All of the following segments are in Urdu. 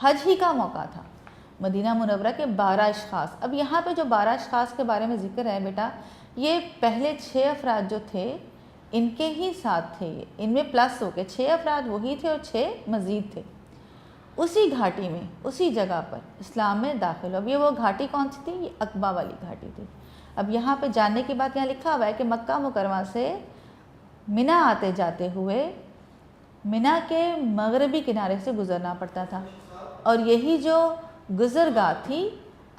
حج ہی کا موقع تھا، مدینہ منورہ کے 12 اشخاص. اب یہاں پہ جو 12 اشخاص کے بارے میں ذکر ہے بیٹا، یہ پہلے 6 افراد جو تھے ان کے ہی ساتھ تھے، ان میں پلس ہو کے 6 افراد وہی تھے اور 6 مزید تھے. اسی گھاٹی میں، اسی جگہ پر اسلام میں داخل ہو. اب یہ وہ گھاٹی کون سی تھی؟ یہ عقبہ والی گھاٹی تھی. اب یہاں پہ جاننے کی بات یہاں لکھا ہوا ہے کہ مکہ مکرمہ سے منی آتے جاتے ہوئے منی کے مغربی کنارے سے گزرنا پڑتا تھا، اور یہی جو گزرگاہ تھی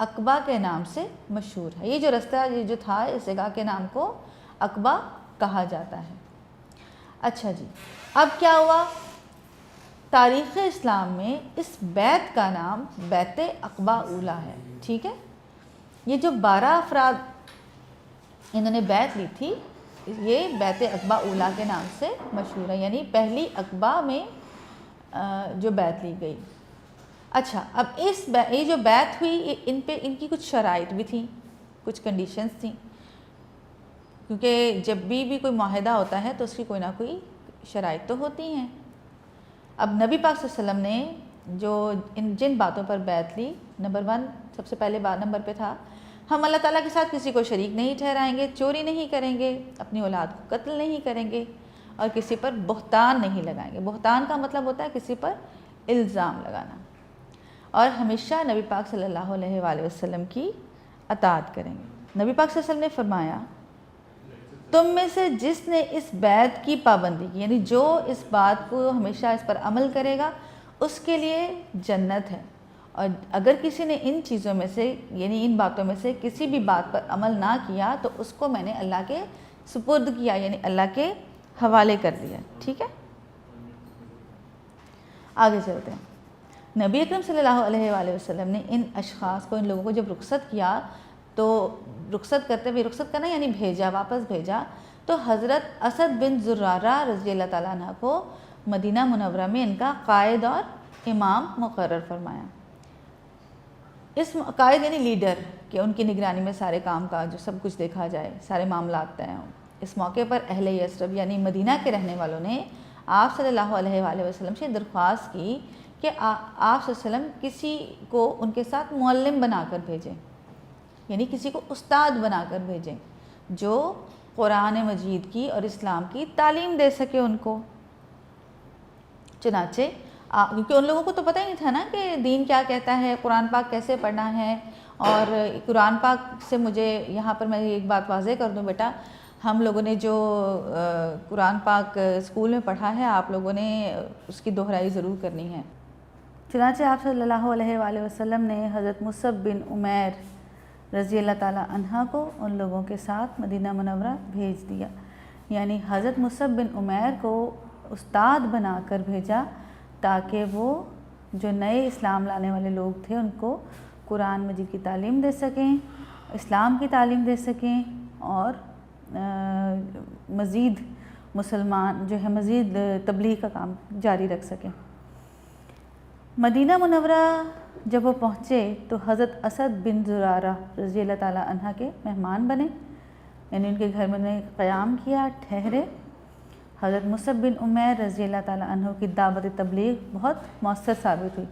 عقبہ کے نام سے مشہور ہے. یہ جو رستہ یہ جو تھا اس جگہ کے نام کو عقبہ کہا جاتا ہے. اچھا جی، اب کیا ہوا؟ تاریخ اسلام میں اس بیت کا نام بیت عقبہ اولیٰ ہے. ٹھیک ہے، یہ جو 12 افراد انہوں نے بیعت لی تھی یہ بیت عقبہ اولیٰ کے نام سے مشہور ہے، یعنی پہلی عقبہ میں جو بیعت لی گئی. اچھا، اب یہ جو بیعت ہوئی ان کی کچھ شرائط بھی تھیں، کچھ کنڈیشنز تھیں، کیونکہ جب بھی کوئی معاہدہ ہوتا ہے تو اس کی کوئی نہ کوئی شرائط تو ہوتی ہیں. اب نبی پاک صلی اللہ علیہ وسلم نے جو جن باتوں پر بیعت لی، نمبر 1 سب سے پہلے نمبر پہ تھا ہم اللہ تعالیٰ کے ساتھ کسی کو شریک نہیں ٹھہرائیں گے، چوری نہیں کریں گے، اپنی اولاد کو قتل نہیں کریں گے، اور کسی پر بہتان نہیں لگائیں گے. بہتان کا مطلب ہوتا ہے کسی پر الزام لگانا. اور ہمیشہ نبی پاک صلی اللہ علیہ وآلہ وسلم کی اطاعت کریں گے. نبی پاک صلی اللہ علیہ وسلم نے فرمایا تم میں سے جس نے اس بیعت کی پابندی کی، یعنی جو اس بات کو ہمیشہ اس پر عمل کرے گا اس کے لیے جنت ہے، اور اگر کسی نے ان چیزوں میں سے یعنی ان باتوں میں سے کسی بھی بات پر عمل نہ کیا تو اس کو میں نے اللہ کے سپرد کیا، یعنی اللہ کے حوالے کر دیا. ٹھیک ہے، آگے چلتے ہیں. نبی اکرم صلی اللہ علیہ وآلہ وسلم نے ان اشخاص کو، ان لوگوں کو جب رخصت کیا تو رخصت کرتے ہوئے، رخصت کرنا یعنی بھیجا، واپس بھیجا، تو حضرت اسد بن زرارہ رضی اللہ تعالیٰ عنہ کو مدینہ منورہ میں ان کا قائد اور امام مقرر فرمایا. اس قائد یعنی لیڈر، کہ ان کی نگرانی میں سارے کام کا جو سب کچھ دیکھا جائے، سارے معاملات طے ہوں. اس موقع پر اہل یثرب یعنی مدینہ کے رہنے والوں نے آپ صلی اللہ علیہ وآلہ وسلم سے درخواست کی کہ آپ صلی اللہ علیہ وسلم کسی کو ان کے ساتھ معلم بنا کر بھیجیں، یعنی کسی کو استاد بنا کر بھیجیں جو قرآن مجید کی اور اسلام کی تعلیم دے سکے ان کو. چنانچہ کیونکہ ان لوگوں کو تو پتہ ہی نہیں تھا نا کہ دین کیا کہتا ہے، قرآن پاک کیسے پڑھنا ہے. اور قرآن پاک سے مجھے یہاں پر میں ایک بات واضح کر دوں بیٹا، ہم لوگوں نے جو قرآن پاک اسکول میں پڑھا ہے آپ لوگوں نے اس کی دہرائی ضرور کرنی ہے. چنانچہ آپ صلی اللہ علیہ وآلہ وسلم نے حضرت مصعب بن عمیر رضی اللہ تعالیٰ عنہ کو ان لوگوں کے ساتھ مدینہ منورہ بھیج دیا. یعنی حضرت مصعب بن عمیر کو استاد بنا کر بھیجا تاکہ وہ جو نئے اسلام لانے والے لوگ تھے ان کو قرآن مجید کی تعلیم دے سکیں، اسلام کی تعلیم دے سکیں، اور مزید مسلمان جو ہے مزید تبلیغ کا کام جاری رکھ سکیں. مدینہ منورہ جب وہ پہنچے تو حضرت اسد بن زرارہ رضی اللہ تعالیٰ عنہ کے مہمان بنے، یعنی ان کے گھر میں نے قیام کیا، ٹھہرے. حضرت مصعب بن عمیر رضی اللہ تعالیٰ عنہ کی دعوت تبلیغ بہت مؤثر ثابت ہوئی.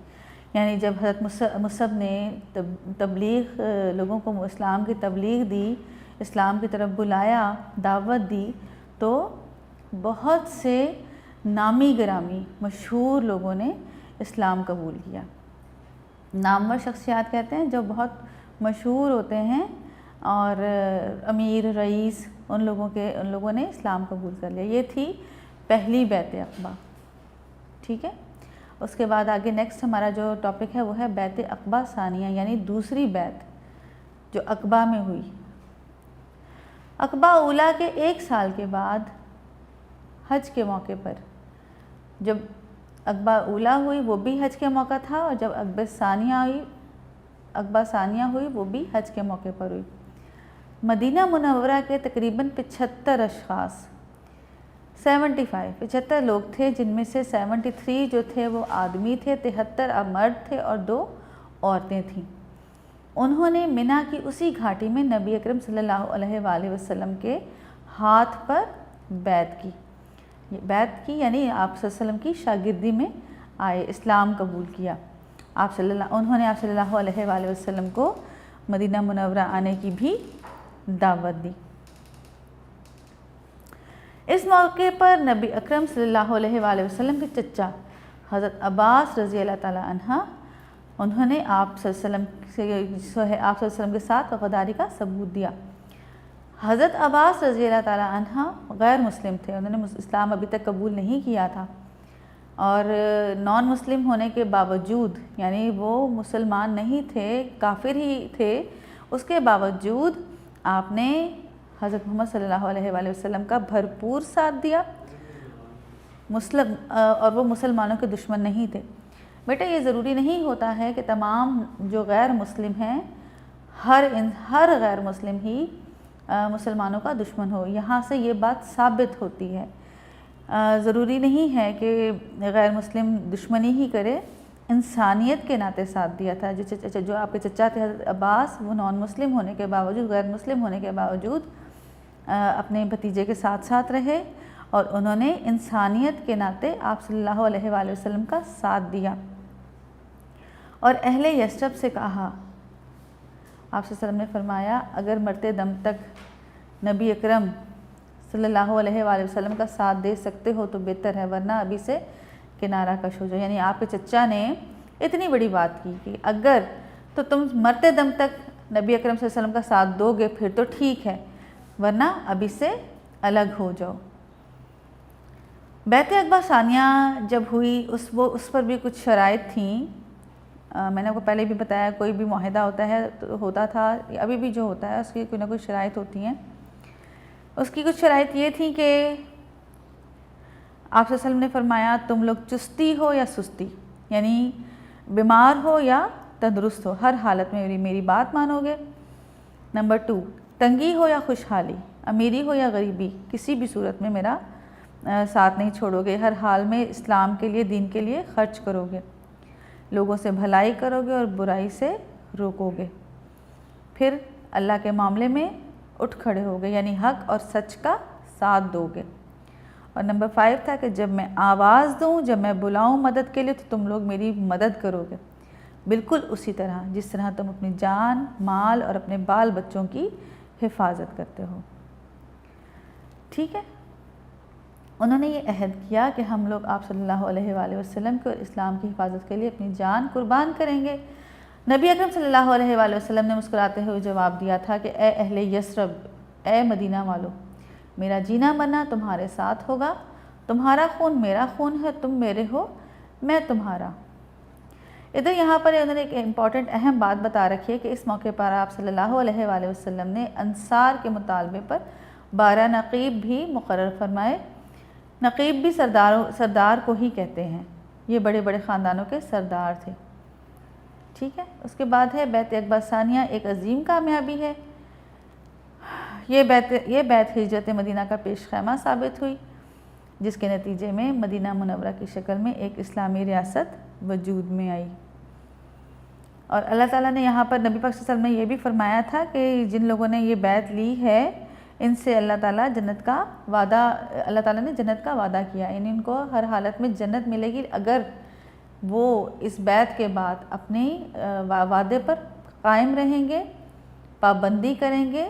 یعنی جب حضرت مصعب نے تبلیغ لوگوں کو اسلام کی تبلیغ دی، اسلام کی طرف بلایا، دعوت دی، تو بہت سے نامی گرامی مشہور لوگوں نے اسلام قبول کیا. نامور شخصیات کہتے ہیں جو بہت مشہور ہوتے ہیں، اور امیر، رئیس، ان لوگوں نے اسلام قبول کر لیا. یہ تھی پہلی بیعت عقبہ. ٹھیک ہے، اس کے بعد آگے نیکسٹ ہمارا جو ٹاپک ہے وہ ہے بیعت عقبہ ثانیہ، یعنی دوسری بیعت جو عقبہ میں ہوئی. عقبہ اولیٰ کے 1 سال کے بعد حج کے موقع پر، جب عقبہ اولیٰ ہوئی وہ بھی حج کے موقع تھا، اور جب عقبہ ثانیہ ہوئی وہ بھی حج کے موقع پر ہوئی. مدینہ منورہ کے تقریباً 75 اشخاص 75 لوگ تھے، جن میں سے 73 جو تھے وہ آدمی تھے، 73 مرد تھے اور 2 عورتیں تھیں. انہوں نے منی کی اسی گھاٹی میں نبی اکرم صلی اللہ علیہ وآلہ وسلم کے ہاتھ پر بیعت کی. یعنی آپ صلی اللہ علیہ وسلم کی شاگردی میں آئے، اسلام قبول کیا، انہوں نے آپ صلی اللہ علیہ وآلہ وسلم کو مدینہ منورہ آنے کی بھی دعوت دی۔ اس موقع پر نبی اکرم صلی اللہ علیہ وآلہ وسلم کے چچا حضرت عباس رضی اللہ تعالیٰ عنہ، انہوں نے آپ صلی اللہ علیہ وسلم کے ساتھ وفاداری کا ثبوت دیا۔ حضرت عباس رضی اللہ تعالیٰ عنہ غیر مسلم تھے، انہوں نے اسلام ابھی تک قبول نہیں کیا تھا، اور نان مسلم ہونے کے باوجود، یعنی وہ مسلمان نہیں تھے، کافر ہی تھے، اس کے باوجود آپ نے حضرت محمد صلی اللہ علیہ وآلہ وسلم کا بھرپور ساتھ دیا، اور وہ مسلمانوں کے دشمن نہیں تھے۔ بیٹا یہ ضروری نہیں ہوتا ہے کہ تمام جو غیر مسلم ہیں، ہر غیر مسلم ہی مسلمانوں کا دشمن ہو، یہاں سے یہ بات ثابت ہوتی ہے۔ ضروری نہیں ہے کہ غیر مسلم دشمنی ہی کرے، انسانیت کے ناطے ساتھ دیا تھا۔ جو آپ کے چچا تھے حضرت عباس، وہ نان مسلم ہونے کے باوجود، غیر مسلم ہونے کے باوجود اپنے بھتیجے کے ساتھ رہے، اور انہوں نے انسانیت کے ناطے آپ صلی اللہ علیہ وآلہ وسلم کا ساتھ دیا، اور اہل یثرب سے کہا، آپ صلی اللہ علیہ وسلم نے فرمایا اگر مرتے دم تک نبی اکرم صلی اللہ علیہ وآلہ وسلم کا ساتھ دے سکتے ہو تو بہتر ہے، ورنہ ابھی سے کنارہ کش ہو جاؤ۔ یعنی آپ کے چچا نے اتنی بڑی بات کی کہ اگر تو تم مرتے دم تک نبی اکرم صلی اللہ علیہ وسلم کا ساتھ دو گے پھر تو ٹھیک ہے، ورنہ ابھی سے الگ ہو جاؤ۔ بیعت عقبہ ثانیہ جب ہوئی، اس پر بھی کچھ شرائط تھیں۔ میں نے آپ کو پہلے بھی بتایا، کوئی بھی معاہدہ ہوتا تھا، ابھی بھی جو ہوتا ہے اس کی کوئی نہ کوئی شرائط ہوتی ہیں۔ اس کی کچھ شرائط یہ تھیں کہ آپ صلی اللہ علیہ وسلم نے فرمایا تم لوگ چستی ہو یا سستی، یعنی بیمار ہو یا تندرست ہو، ہر حالت میں میری بات مانو گے۔ نمبر 2، تنگی ہو یا خوشحالی، امیری ہو یا غریبی، کسی بھی صورت میں میرا ساتھ نہیں چھوڑو گے، ہر حال میں اسلام کے لیے، دین کے لیے خرچ کرو گے، لوگوں سے بھلائی کرو گے اور برائی سے روکو گے، پھر اللہ کے معاملے میں اٹھ کھڑے ہو گے، یعنی حق اور سچ کا ساتھ دو گے۔ اور نمبر 5 تھا کہ جب میں آواز دوں، جب میں بلاؤں مدد کے لیے تو تم لوگ میری مدد کرو گے، بالکل اسی طرح جس طرح تم اپنی جان، مال اور اپنے بال بچوں کی حفاظت کرتے ہو۔ ٹھیک ہے، انہوں نے یہ عہد کیا کہ ہم لوگ آپ صلی اللہ علیہ وآلہ وسلم کے اور اسلام کی حفاظت کے لیے اپنی جان قربان کریں گے۔ نبی اکرم صلی اللہ علیہ وآلہ وسلم نے مسکراتے ہوئے جواب دیا تھا کہ اے اہل یثرب، اے مدینہ والو، میرا جینا مرنا تمہارے ساتھ ہوگا، تمہارا خون میرا خون ہے، تم میرے ہو، میں تمہارا۔ ادھر یہاں پر انہوں نے ایک امپورٹنٹ اہم بات بتا رکھی ہے کہ اس موقع پر آپ صلی اللہ علیہ وآلہ وسلم نے انصار کے مطالبے پر 12 نقیب بھی مقرر فرمائے۔ نقیب بھی سردار کو ہی کہتے ہیں، یہ بڑے بڑے خاندانوں کے سردار تھے۔ ٹھیک ہے، اس کے بعد ہے بیعت عقبہ ثانیہ، ایک عظیم کامیابی ہے۔ یہ بیعت ہجرت مدینہ کا پیش خیمہ ثابت ہوئی، جس کے نتیجے میں مدینہ منورہ کی شکل میں ایک اسلامی ریاست وجود میں آئی۔ اور اللہ تعالیٰ نے یہاں پر نبی پاک صلی اللہ علیہ وسلم نے یہ بھی فرمایا تھا کہ جن لوگوں نے یہ بیعت لی ہے ان سے اللہ تعالیٰ نے جنت کا وعدہ کیا، یعنی ان کو ہر حالت میں جنت ملے گی اگر وہ اس بیعت کے بعد اپنے وعدے پر قائم رہیں گے، پابندی کریں گے،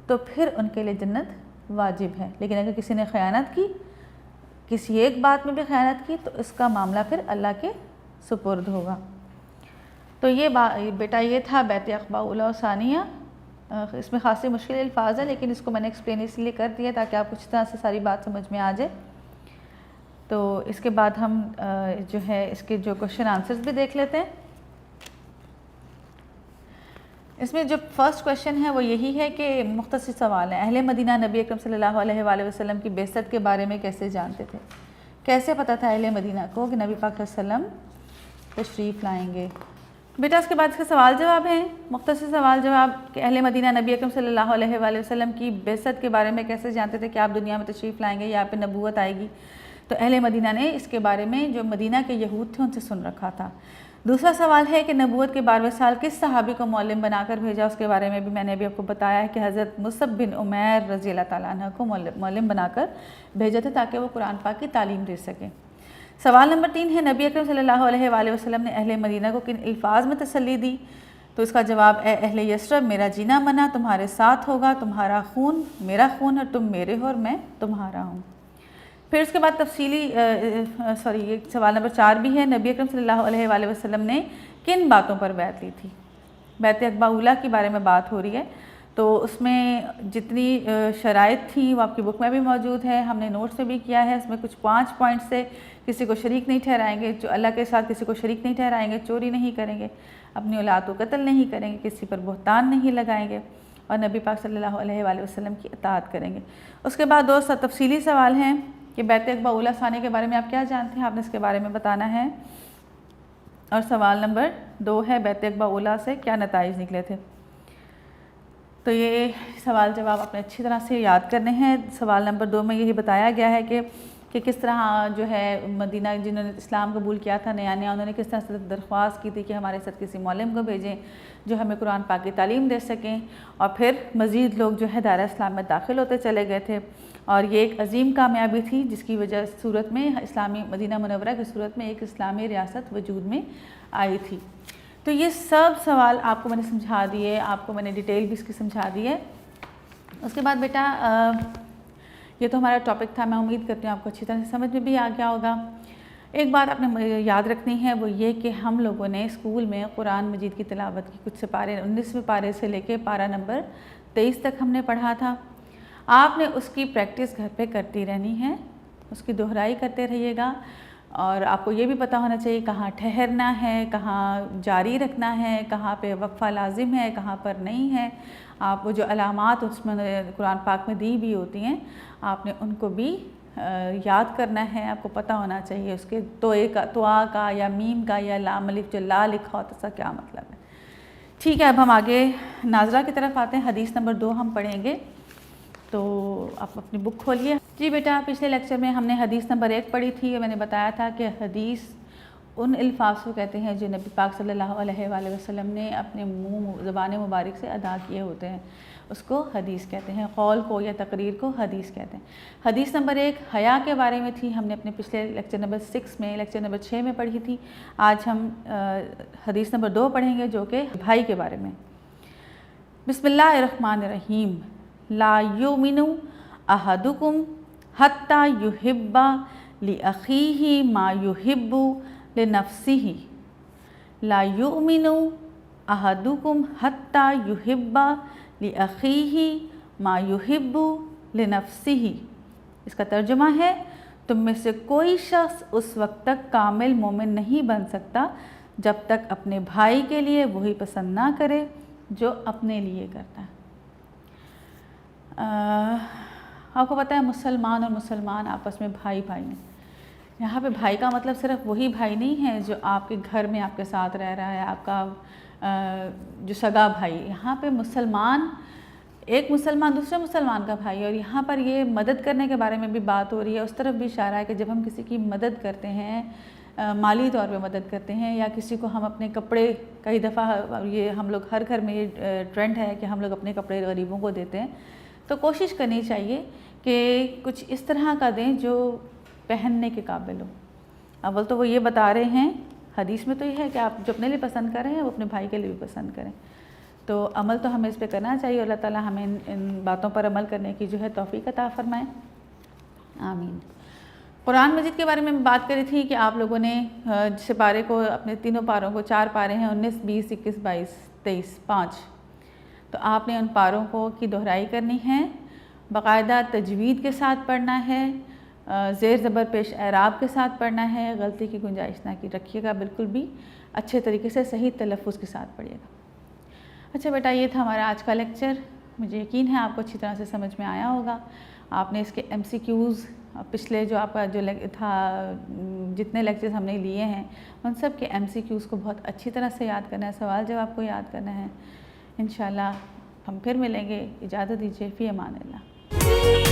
تو پھر ان کے لیے جنت واجب ہے۔ لیکن اگر کسی نے خیانت کی، کسی ایک بات میں بھی خیانت کی، تو اس کا معاملہ پھر اللہ کے سپرد ہوگا۔ تو یہ بیٹا یہ تھا بیعت عقبہ اولیٰ و ثانیہ۔ اس میں خاصی مشکل الفاظ ہیں، لیکن اس کو میں نے ایکسپلین اس لیے کر دیا تاکہ آپ کچھ طرح سے ساری بات سمجھ میں آ جائے۔ تو اس کے بعد ہم جو ہے اس کے جو کوشچن آنسرز بھی دیکھ لیتے ہیں۔ اس میں جو فرسٹ کویشچن ہے وہ یہی ہے کہ مختصر سوال ہے، اہل مدینہ نبی اکرم صلی اللہ علیہ وآلہ وسلم کی بعثت کے بارے میں کیسے جانتے تھے؟ کیسے پتہ تھا اہل مدینہ کو کہ نبی پاک صلی اللہ علیہ وسلم تشریف لائیں گے؟ بیٹا اس کے بعد اس کے سوال جواب ہیں، مختصر سوال جواب کہ اہل مدینہ نبی اکرم صلی اللہ علیہ وآلہ وسلم کی بعثت کے بارے میں کیسے جانتے تھے کہ آپ دنیا میں تشریف لائیں گے یا آپ پہ نبوت آئے گی؟ تو اہل مدینہ نے اس کے بارے میں جو مدینہ کے یہود تھے ان سے سن رکھا تھا۔ دوسرا سوال ہے کہ نبوت کے 12ویں سال کس صحابی کو معلم بنا کر بھیجا؟ اس کے بارے میں بھی میں نے ابھی آپ کو بتایا ہے کہ حضرت مصعب بن عمیر رضی اللہ تعالیٰ عنہ کو معلم بنا کر بھیجا تھا تاکہ وہ قرآن پاک کی تعلیم دے سکیں۔ سوال نمبر 3 ہے نبی اکرم صلی اللہ علیہ وآلہ وسلم نے اہل مدینہ کو کن الفاظ میں تسلی دی؟ تو اس کا جواب اے اہل یثرب میرا جینا منا تمہارے ساتھ ہوگا، تمہارا خون میرا خون ہے، تم میرے ہو اور میں تمہارا ہوں۔ پھر اس کے بعد یہ سوال نمبر 4 بھی ہے، نبی اکرم صلی اللہ علیہ وآلہ وسلم نے کن باتوں پر بیعت لی تھی؟ بیعت عقبہ اولیٰ کے بارے میں بات ہو رہی ہے، تو اس میں جتنی شرائط تھیں وہ آپ کی بک میں بھی موجود ہے، ہم نے نوٹس میں بھی کیا ہے۔ اس میں کچھ 5 پوائنٹس سے کسی کو شریک نہیں ٹھہرائیں گے، جو اللہ کے ساتھ کسی کو شریک نہیں ٹھہرائیں گے، چوری نہیں کریں گے، اپنی اولاد کو قتل نہیں کریں گے، کسی پر بہتان نہیں لگائیں گے، اور نبی پاک صلی اللہ علیہ وآلہ وسلم کی اطاعت کریں گے۔ اس کے بعد 2 تفصیلی سوال ہیں کہ بیعت عقبہ اولیٰ ثانیہ کے بارے میں آپ کیا جانتے ہیں، آپ نے اس کے بارے میں بتانا ہے۔ اور سوال نمبر 2 ہے بیعت عقبہ اولیٰ سے کیا نتائج نکلے تھے؟ تو یہ سوال جواب اپنے اچھی طرح سے یاد کرنے ہیں۔ سوال نمبر 2 میں یہی بتایا گیا ہے کہ کس طرح جو ہے مدینہ جنہوں نے اسلام قبول کیا تھا نیا انہوں نے کس طرح سے درخواست کی تھی کہ ہمارے ساتھ کسی معلم کو بھیجیں جو ہمیں قرآن پاک کی تعلیم دے سکیں، اور پھر مزید لوگ جو ہے دائرہ اسلام میں داخل ہوتے چلے گئے تھے، اور یہ ایک عظیم کامیابی تھی جس کی وجہ صورت میں اسلامی مدینہ منورہ کی صورت میں ایک اسلامی ریاست وجود میں آئی تھی۔ تو یہ سب سوال آپ کو میں نے سمجھا دیے، آپ کو میں نے ڈیٹیل بھی اس کی سمجھا دی ہے۔ اس کے بعد بیٹا یہ تو ہمارا ٹاپک تھا، میں امید کرتی ہوں آپ کو اچھی طرح سے سمجھ میں بھی آ گیا ہوگا۔ ایک بات آپ نے یاد رکھنی ہے وہ یہ کہ ہم لوگوں نے اسکول میں قرآن مجید کی تلاوت کی کچھ سپارے 19ویں پارے سے لے کے پارہ نمبر 23 تک ہم نے پڑھا تھا۔ آپ نے اس کی پریکٹس گھر پہ کرتی رہنی ہے، اس کی دہرائی کرتے رہیے گا، اور آپ کو یہ بھی پتہ ہونا چاہیے کہاں ٹھہرنا ہے، کہاں جاری رکھنا ہے، کہاں پہ وقفہ لازم ہے، کہاں پر نہیں ہے۔ آپ وہ جو علامات اس میں قرآن پاک میں دی بھی ہوتی ہیں آپ نے ان کو بھی یاد کرنا ہے، آپ کو پتہ ہونا چاہیے اس کے توآ کا یا میم کا یا لام الف جو لا لکھا ہوتا ہے اس کا کیا مطلب ہے۔ ٹھیک ہے، اب ہم آگے ناظرہ کی طرف آتے ہیں۔ حدیث نمبر 2 ہم پڑھیں گے، تو آپ اپنی بک کھولیے۔ جی بیٹا، پچھلے لیکچر میں ہم نے حدیث نمبر 1 پڑھی تھی، میں نے بتایا تھا کہ حدیث ان الفاظ کو کہتے ہیں جو نبی پاک صلی اللہ علیہ وآلہ وسلم نے اپنے زبان مبارک سے ادا کیے ہوتے ہیں، اس کو حدیث کہتے ہیں، قول کو یا تقریر کو حدیث کہتے ہیں۔ حدیث نمبر 1 حیا کے بارے میں تھی، ہم نے اپنے پچھلے لیکچر نمبر 6 میں پڑھی تھی۔ آج ہم حدیث نمبر 2 پڑھیں گے جو کہ بھائی کے بارے میں۔ بسم اللہ الرحمن الرحیم۔ لا یؤمن احدکم حتی یحب لأخیہ ما یحب لنفسہ۔ لا یؤمن احدکم حتی یحب لأخیہ ما یحب لنفسہ۔ اس کا ترجمہ ہے تم میں سے کوئی شخص اس وقت تک کامل مومن نہیں بن سکتا جب تک اپنے بھائی کے لیے وہی پسند نہ کرے جو اپنے لیے کرتا ہے۔ آپ کو پتہ ہے مسلمان اور مسلمان آپس میں بھائی ہیں۔ یہاں پہ بھائی کا مطلب صرف وہی بھائی نہیں ہے جو آپ کے گھر میں آپ کے ساتھ رہ رہا ہے، آپ کا جو سگا بھائی۔ یہاں پہ مسلمان ایک مسلمان دوسرے مسلمان کا بھائی ہے، اور یہاں پر یہ مدد کرنے کے بارے میں بھی بات ہو رہی ہے۔ اس طرف بھی اشارہ ہے کہ جب ہم کسی کی مدد کرتے ہیں، مالی طور پہ مدد کرتے ہیں، یا کسی کو ہم اپنے کپڑے، کئی دفعہ یہ ہم لوگ ہر گھر میں یہ ٹرینڈ ہے کہ ہم لوگ اپنے کپڑے غریبوں کو دیتے ہیں، تو کوشش کرنی چاہیے کہ کچھ اس طرح کا دیں جو پہننے کے قابل ہو۔ اول تو وہ یہ بتا رہے ہیں، حدیث میں تو یہ ہے کہ آپ جو اپنے لیے پسند کر رہے ہیں وہ اپنے بھائی کے لیے بھی پسند کریں، تو عمل تو ہمیں اس پہ کرنا چاہیے۔ اللہ تعالیٰ ہمیں ان باتوں پر عمل کرنے کی جو ہے توفیق عطا فرمائے، آمین۔ قرآن مجید کے بارے میں بات کری تھی کہ آپ لوگوں نے سپارے کو، اپنے تینوں پاروں کو، 4 پارے ہیں 19 20 21 22 23 5، تو آپ نے ان پاروں کی دہرائی کرنی ہے، باقاعدہ تجوید کے ساتھ پڑھنا ہے، زیر زبر پیش اعراب کے ساتھ پڑھنا ہے، غلطی کی گنجائش نہ کی رکھیے گا، بالکل بھی اچھے طریقے سے صحیح تلفظ کے ساتھ پڑھیے گا۔ اچھا بیٹا، یہ تھا ہمارا آج کا لیکچر، مجھے یقین ہے آپ کو اچھی طرح سے سمجھ میں آیا ہوگا۔ آپ نے اس کے MCQs پچھلے جو آپ کا جو تھا، جتنے لیکچرز ہم نے لیے ہیں ان سب کے MCQs کو بہت اچھی طرح سے یاد کرنا ہے، سوال جواب کو یاد کرنا ہے۔ انشاءاللہ ہم پھر ملیں گے، اجازت دیجیے، فی امان اللہ۔